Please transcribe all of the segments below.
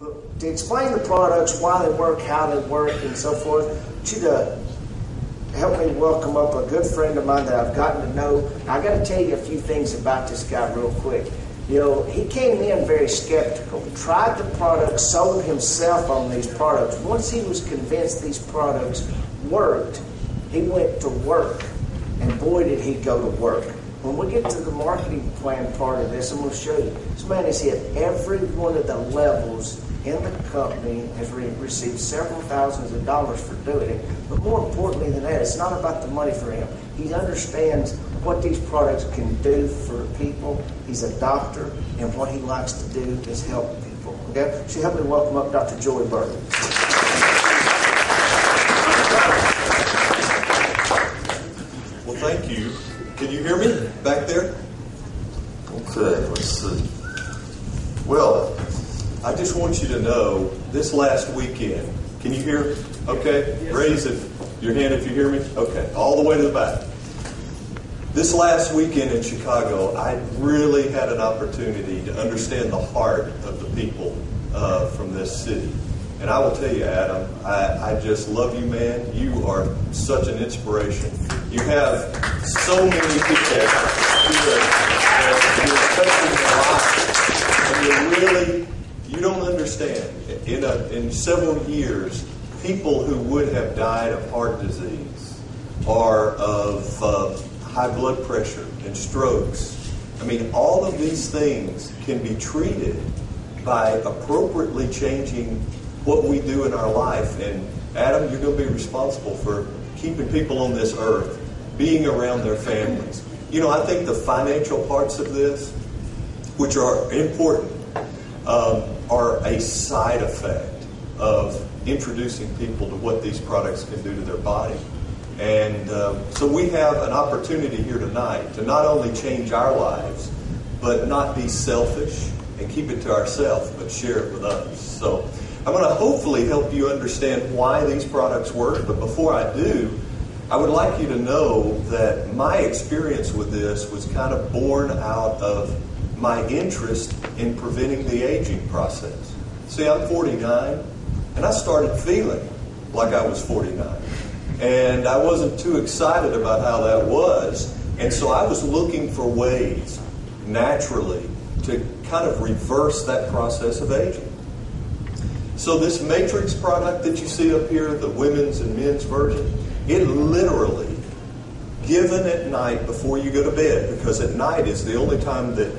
To explain the products, why they work, how they work, and so forth, I want you to help me welcome up a good friend of mine that I've gotten to know. I got to tell you a few things about this guy real quick. You know, he came in very skeptical, tried the products, sold himself on these products. Once he was convinced these products worked, he went to work, and boy did he go to work. When we get to the marketing plan part of this, I'm going to show you. This man has hit every one of the levels in the company, has received several thousands of dollars for doing it. But more importantly than that, it's not about the money for him. He understands what these products can do for people. He's a doctor, and what he likes to do is help people. Okay? So help me welcome up Dr. Joey Burton. Well, thank you. Can you hear me back there? Okay, let's see. Well, I just want you to know, this last weekend, can you hear? Okay, yes. Raise your hand if you hear me. Okay, all the way to the back. This last weekend in Chicago, I really had an opportunity to understand the heart of the people from this city. And I will tell you, Adam, I just love you, man. You are such an inspiration. You have so many people here that you're touching their lives. And you don't understand. In several years, people who would have died of heart disease or of high blood pressure and strokes. I mean, all of these things can be treated by appropriately changing what we do in our life. And Adam, you're going to be responsible for keeping people on this earth, being around their families. You know, I think the financial parts of this, which are important, are a side effect of introducing people to what these products can do to their body. And so we have an opportunity here tonight to not only change our lives, but not be selfish and keep it to ourselves, but share it with others. So I'm going to hopefully help you understand why these products work. But before I do, I would like you to know that my experience with this was kind of born out of my interest in preventing the aging process. See, I'm 49, and I started feeling like I was 49. And I wasn't too excited about how that was. And so I was looking for ways, naturally, to kind of reverse that process of aging. So this Matrix product that you see up here, the women's and men's version, it literally, given at night before you go to bed, because at night is the only time that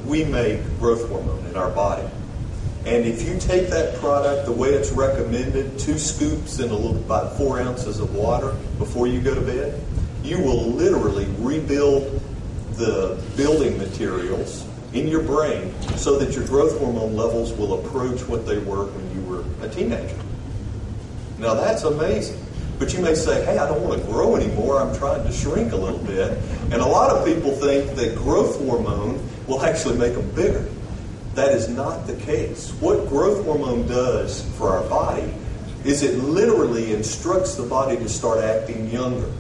we make growth hormone in our body. And if you take that product the way it's recommended, 2 scoops in about 4 ounces of water before you go to bed, you will literally rebuild the building materials in your brain so that your growth hormone levels will approach what they were when you were a teenager. Now that's amazing. But you may say, hey, I don't want to grow anymore. I'm trying to shrink a little bit. And a lot of people think that growth hormone will actually make them bigger. That is not the case. What growth hormone does for our body is it literally instructs the body to start acting younger.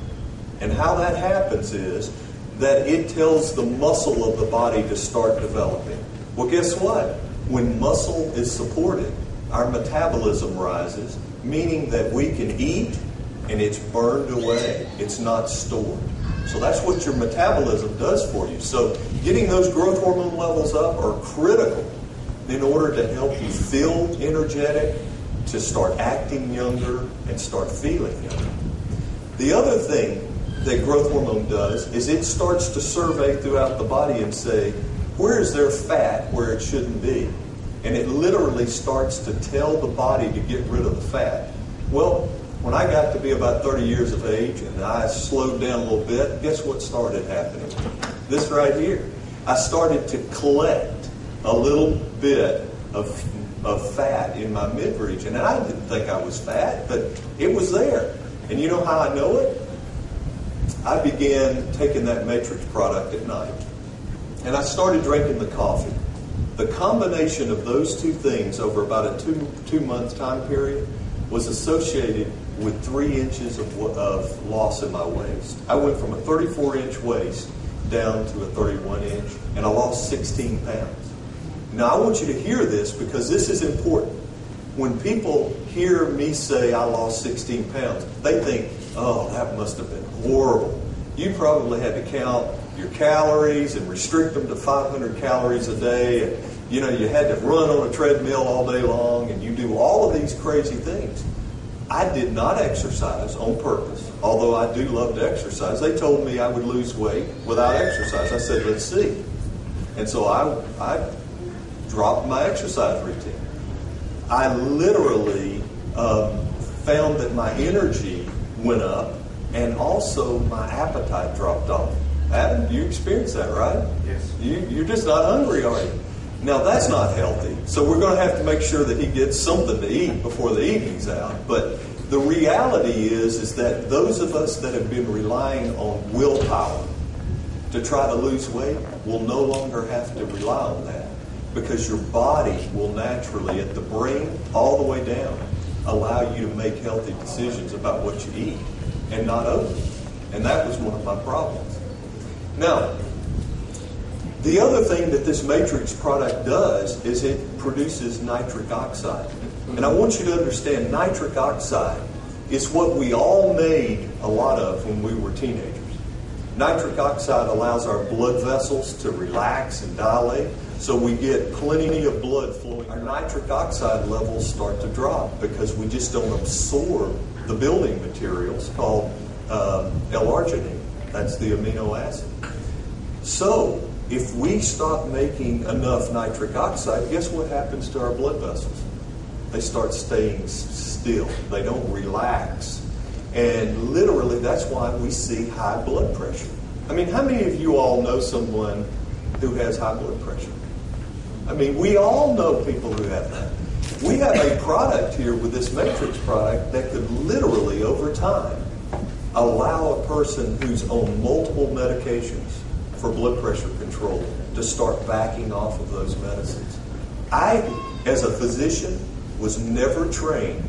And how that happens is that it tells the muscle of the body to start developing. Well, guess what? When muscle is supported, our metabolism rises, meaning that we can eat and it's burned away. It's not stored. So that's what your metabolism does for you. So getting those growth hormone levels up are critical in order to help you feel energetic, to start acting younger, and start feeling younger. The other thing that growth hormone does is it starts to survey throughout the body and say, where is there fat where it shouldn't be? And it literally starts to tell the body to get rid of the fat. Well, when I got to be about 30 years of age and I slowed down a little bit, guess what started happening? This right here. I started to collect a little bit of fat in my mid-region. And I didn't think I was fat, but it was there. And you know how I know it? I began taking that Matrix product at night. And I started drinking the coffee. The combination of those two things over about a two-month time period was associated with 3 inches of loss in my waist. I went from a 34-inch waist down to a 31-inch, and I lost 16 pounds. Now, I want you to hear this because this is important. When people hear me say I lost 16 pounds, they think, oh, that must have been horrible. You probably had to count your calories and restrict them to 500 calories a day. And, you had to run on a treadmill all day long, and you do all of these crazy things. I did not exercise on purpose, although I do love to exercise. They told me I would lose weight without exercise. I said, let's see. And so I dropped my exercise routine. I literally found that my energy went up, and also my appetite dropped off. Adam, you experienced that, right? Yes. You're just not hungry, are you? Now, that's not healthy. So we're going to have to make sure that he gets something to eat before the evening's out. But the reality is that those of us that have been relying on willpower to try to lose weight will no longer have to rely on that, because your body will naturally, at the brain all the way down, allow you to make healthy decisions about what you eat and not overeat. And that was one of my problems. Now, the other thing that this Matrix product does is it produces nitric oxide. And I want you to understand, nitric oxide is what we all made a lot of when we were teenagers. Nitric oxide allows our blood vessels to relax and dilate, so we get plenty of blood flowing. Our nitric oxide levels start to drop because we just don't absorb the building materials called L-arginine. That's the amino acid. So, if we stop making enough nitric oxide, guess what happens to our blood vessels? They start staying still. They don't relax. And literally, that's why we see high blood pressure. I mean, how many of you all know someone who has high blood pressure? I mean, we all know people who have that. We have a product here with this Matrix product that could literally, over time, allow a person who's on multiple medications for blood pressure control to start backing off of those medicines. I, as a physician, was never trained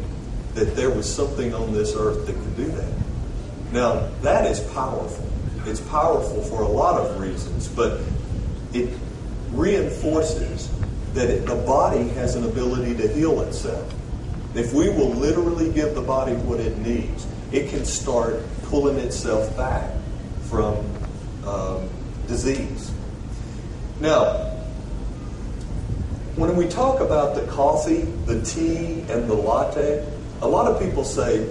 that there was something on this earth that could do that. Now, that is powerful. It's powerful for a lot of reasons, but it reinforces that the body has an ability to heal itself. If we will literally give the body what it needs, it can start pulling itself back from disease. Now, when we talk about the coffee, the tea, and the latte, a lot of people say,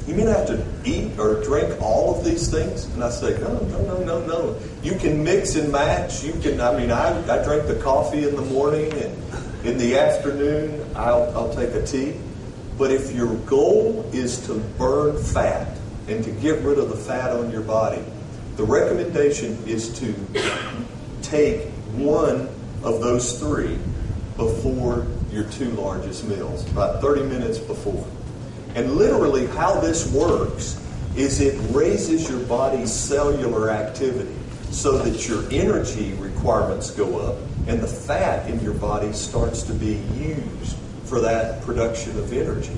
you mean I have to eat or drink all of these things? And I say, no. You can mix and match. You can. I drink the coffee in the morning, and in the afternoon, I'll take a tea. But if your goal is to burn fat and to get rid of the fat on your body, the recommendation is to take one of those three before your two largest meals, about 30 minutes before. And literally how this works is it raises your body's cellular activity so that your energy requirements go up and the fat in your body starts to be used for that production of energy.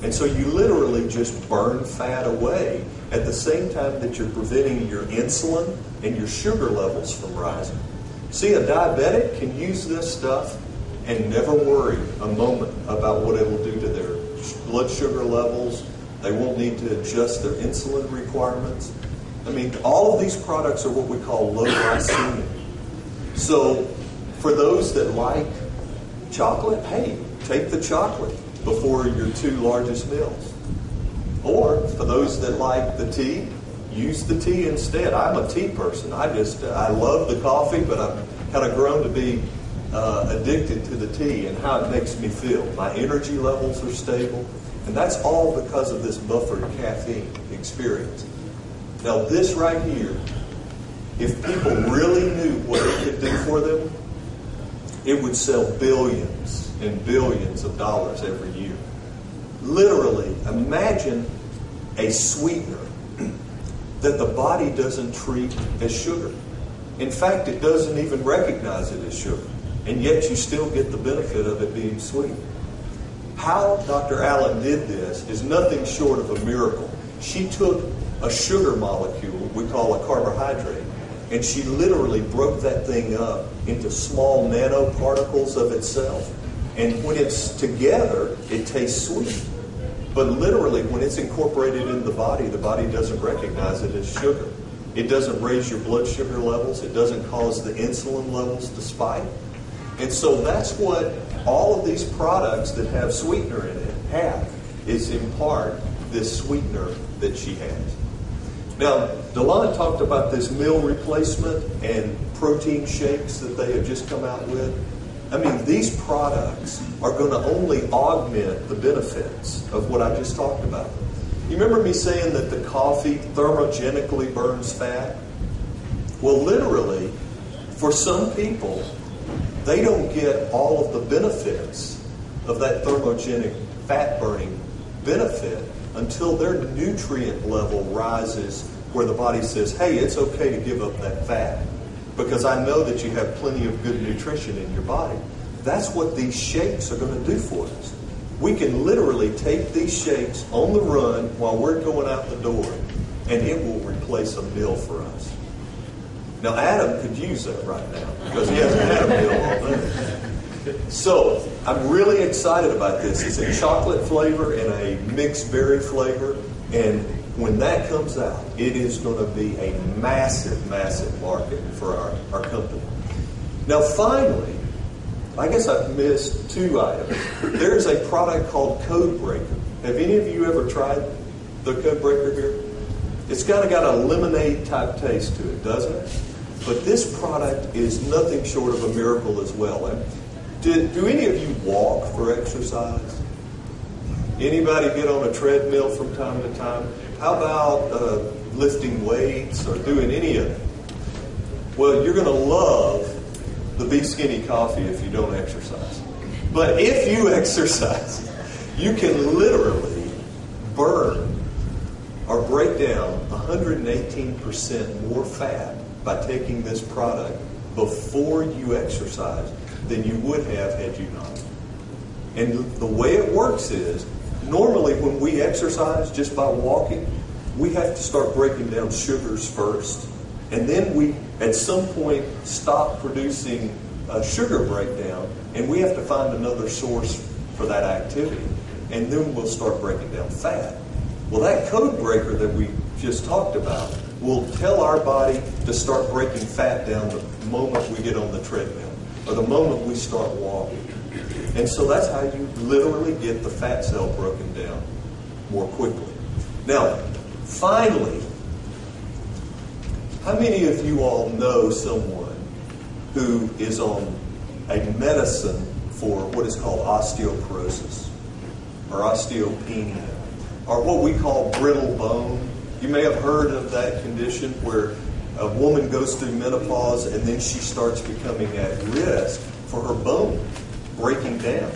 And so you literally just burn fat away at the same time that you're preventing your insulin and your sugar levels from rising. See, a diabetic can use this stuff and never worry a moment about what it'll do to their blood sugar levels. They won't need to adjust their insulin requirements. I mean, all of these products are what we call low glycemic. So, for those that like chocolate, hey, take the chocolate before your two largest meals. Or, for those that like the tea, use the tea instead. I'm a tea person. I love the coffee, but I've kind of grown to be addicted to the tea and how it makes me feel. My energy levels are stable, and that's all because of this buffered caffeine experience. Now, this right here, if people really knew what it could do for them, it would sell billions and billions of dollars every year. Literally, imagine a sweetener that the body doesn't treat as sugar. In fact, it doesn't even recognize it as sugar. And yet you still get the benefit of it being sweet. How Dr. Allen did this is nothing short of a miracle. She took a sugar molecule we call a carbohydrate, and she literally broke that thing up into small nanoparticles of itself And when it's together, it tastes sweet. But literally, when it's incorporated in the body doesn't recognize it as sugar. It doesn't raise your blood sugar levels. It doesn't cause the insulin levels to spike. And so that's what all of these products that have sweetener in it have, is in part this sweetener that she has. Now, Delon talked about this meal replacement and protein shakes that they have just come out with. I mean, these products are going to only augment the benefits of what I just talked about. You remember me saying that the coffee thermogenically burns fat? Well, literally, for some people, they don't get all of the benefits of that thermogenic fat burning benefit until their nutrient level rises where the body says, hey, it's okay to give up that fat because I know that you have plenty of good nutrition in your body. That's what these shakes are going to do for us. We can literally take these shakes on the run while we're going out the door, and it will replace a meal for us. Now, Adam could use that right now because he hasn't had a meal all day. So, I'm really excited about this. It's a chocolate flavor and a mixed berry flavor, and when that comes out, it is going to be a massive, massive market for our company. Now, finally, I guess I've missed two items. There's a product called Code Breaker. Have any of you ever tried the Code Breaker here? It's kind of got a lemonade type taste to it, doesn't it? But this product is nothing short of a miracle as well. Do any of you walk for exercise? Anybody get on a treadmill from time to time? How about lifting weights or doing any of it? Well, you're going to love the Be Skinny coffee if you don't exercise. But if you exercise, you can literally burn or break down 118% more fat by taking this product before you exercise than you would have had you not. And the way it works is, normally when we exercise just by walking, we have to start breaking down sugars first. And then we, at some point, stop producing a sugar breakdown, and we have to find another source for that activity. And then we'll start breaking down fat. Well, that code breaker that we just talked about will tell our body to start breaking fat down the moment we get on the treadmill or the moment we start walking. And so that's how you literally get the fat cell broken down more quickly. Now, finally, how many of you all know someone who is on a medicine for what is called osteoporosis or osteopenia or what we call brittle bone? You may have heard of that condition where a woman goes through menopause and then she starts becoming at risk for her bone breaking down.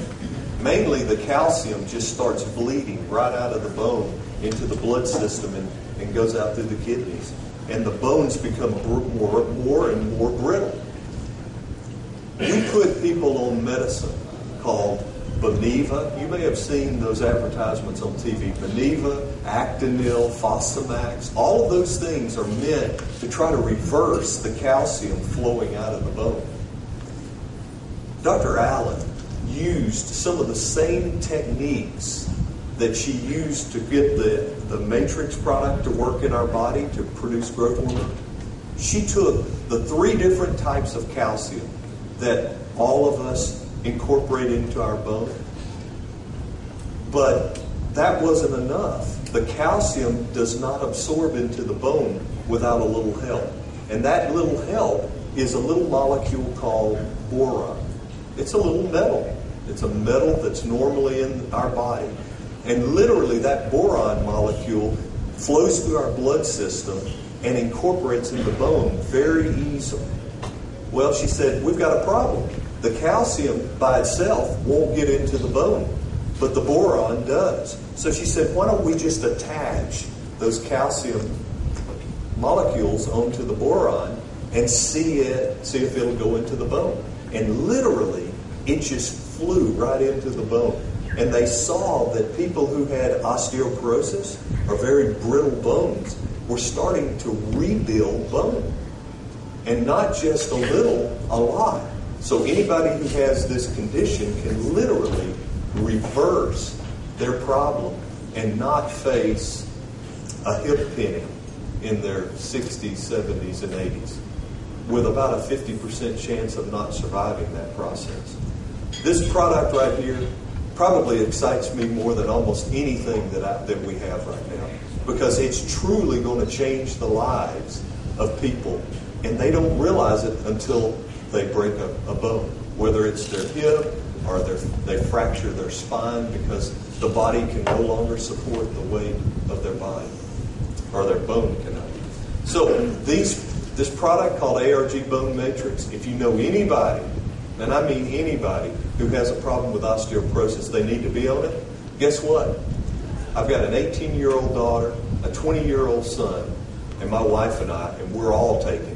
Mainly the calcium just starts bleeding right out of the bone into the blood system and goes out through the kidneys. And the bones become more and more brittle. We put people on medicine called Beniva. You may have seen those advertisements on TV. Beniva, Actonil, Fosamax. All of those things are meant to try to reverse the calcium flowing out of the bone. Dr. Allen used some of the same techniques that she used to get the matrix product to work in our body to produce growth hormone. She took the 3 different types of calcium that all of us incorporate into our bone. But that wasn't enough. The calcium does not absorb into the bone without a little help. And that little help is a little molecule called boron. It's a little metal. It's a metal that's normally in our body. And literally that boron molecule flows through our blood system and incorporates in the bone very easily. Well, she said, we've got a problem. The calcium by itself won't get into the bone, but the boron does. So she said, why don't we just attach those calcium molecules onto the boron and see if it'll go into the bone. And literally, it just flew right into the bone. And they saw that people who had osteoporosis or very brittle bones were starting to rebuild bone. And not just a little, a lot. So anybody who has this condition can literally reverse their problem and not face a hip penny in their 60s, 70s, and 80s with about a 50% chance of not surviving that process. This product right here probably excites me more than almost anything that we have right now, because it's truly going to change the lives of people, and they don't realize it until they break a bone, whether it's their hip or they fracture their spine because the body can no longer support the weight of their body, or their bone cannot. So this product called ARG Bone Matrix, if you know anybody, and I mean anybody, who has a problem with osteoporosis, they need to be on it. Guess what? I've got an 18-year-old daughter, a 20-year-old son, and my wife and I, and we're all taking it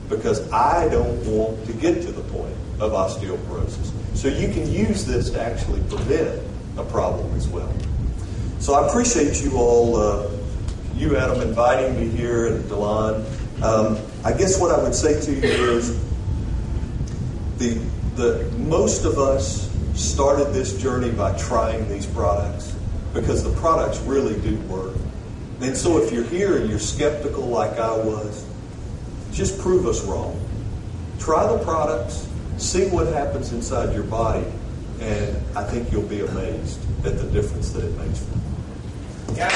because I don't want to get to the point of osteoporosis. So you can use this to actually prevent a problem as well. So I appreciate you all, you, Adam, inviting me here, and Delon. I guess what I would say to you is the most of us started this journey by trying these products because the products really do work. And so if you're here and you're skeptical like I was, just prove us wrong. Try the products, see what happens inside your body, and I think you'll be amazed at the difference that it makes for you. Yeah.